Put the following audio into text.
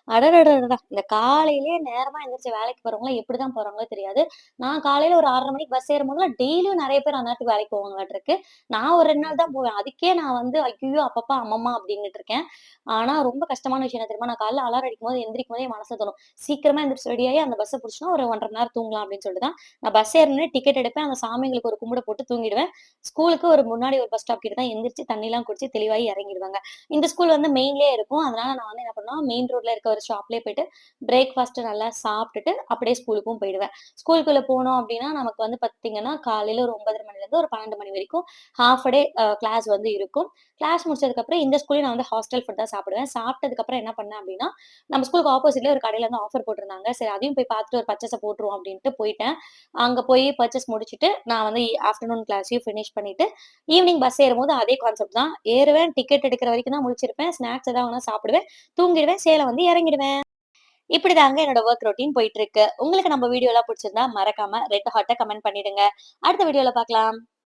அடடடடா! இந்த காலையிலேயே நேரமா எந்திரிச்சு வேலைக்கு போறவங்கலாம் எப்படிதான் போறாங்களோ தெரியாது. நான் காலையில ஒரு 6:30 மணிக்கு பஸ் ஏறும்போதெல்லாம் டெய்லியும் நெறைய பேர் அந்நேரத்துக்கு வேலைக்கு போவாங்களாட்டுருக்கு. நான் ஒரு 2 நாள் தான் போவேன். அதுக்கே நான் வந்து ஐய்யயோ! அப்பப்பா, அம்மம்மா அப்டின்னுட்டு இருக்கேன். ஆனா ரொம்ப கஷ்டமான விஷயம் என்ன தெரியுமா? நான் காலைல அலாரம் அடிக்கும்போது எந்திரிக்கும்போதே என் மனசுல தோணும். சீக்கிரமா எந்திரிச்சு ரெடியாயி அந்த பஸ்ஸ புடிச்சோனா ஒரு 1 1/2 மணி நேரம் தூங்கலாம் அப்டின்னு சொல்லிட்டு தான் நான் பஸ் ஏறுனோனே டிக்கெட் எடுப்பேன். அந்த சாமிங்களுக்கு ஒரு கும்பிட போட்டு தூங்கிடுவேன். ஸ்கூலுக்கு ஒரு முன்னாடி ஒரு பஸ் ஸ்டாப் கிட்ட தான் எந்திரிச்சு தண்ணிலாம் குடிச்சு தெளிவாயி இறங்கிடுவேங்க. இந்த ஸ்கூல் வந்து மெயின்லயே இருக்கும். அதனால நான் வந்து என்ன பண்ணுவேன்னா, மெயின் ரோட்ல இருக்க ஒரு ஷாப்லயே போயிட்டு பிரேக்ஃபாஸ்ட் நல்லா சாப்பிட்டுட்டு அப்படியே ஸ்கூலுக்கும் போயிடுவேன். ஸ்கூலுக்குள்ள போனோம் அப்படின்னா, நமக்கு வந்து பார்த்தீங்கன்னா, காலையில ஒரு 9:30 மணிலேருந்து ஒரு 12 மணி வரைக்கும் ஹால்ஃப் டே கிளாஸ் வந்து இருக்கும். கிளாஸ் முடிச்சதுக்கப்புறம் இந்த ஸ்கூல்லயும் நான் வந்து ஹாஸ்டல் ஃபுட் தான் சாப்பிடுவேன். சாப்பிட்டதுக்கப்புறம் என்ன பண்ணேன் அப்படின்னா, நம்ம ஸ்கூலுக்கு ஆப்போசிட்லயே ஒரு கடையில வந்து ஆஃபர் போட்டிருந்தாங்க. சரி அதையும் போய் பார்த்துட்டு ஒரு பர்ச்சேஸ போட்டுருவோம் அப்படின்ட்டு போயிட்டேன். அங்க போய் பர்ச்சேஸ் முடிச்சுட்டு, நான் வந்து ஆஃப்டர்நூன் கிளாஸையும் ஃபினிஷ் பண்ணிட்டு, ஈவினிங் பஸ் ஏறும்போது அதே கான்செப்ட் தான். ஏறுவேன், டிக்கெட் எடுக்கிற வரைக்கும் தான் முழிச்சிருப்பேன். ஸ்நாக்ஸ் ஏதாவது வேணா சாப்பிடுவேன், தூங்கிடுவேன், சேலம் வந்து இறங்கிடுவேன். இப்படிதாங்க என்னோட வொர்க் ரொட்டீன் போயிட்டு இருக்கு. உங்களுக்கு நம்ம வீடியோலாம் புடிச்சிருந்தா மறக்காம ரெட் ஹார்ட்ட கமெண்ட் பண்ணிடுங்க. அடுத்த வீடியோல பார்க்கலாம்.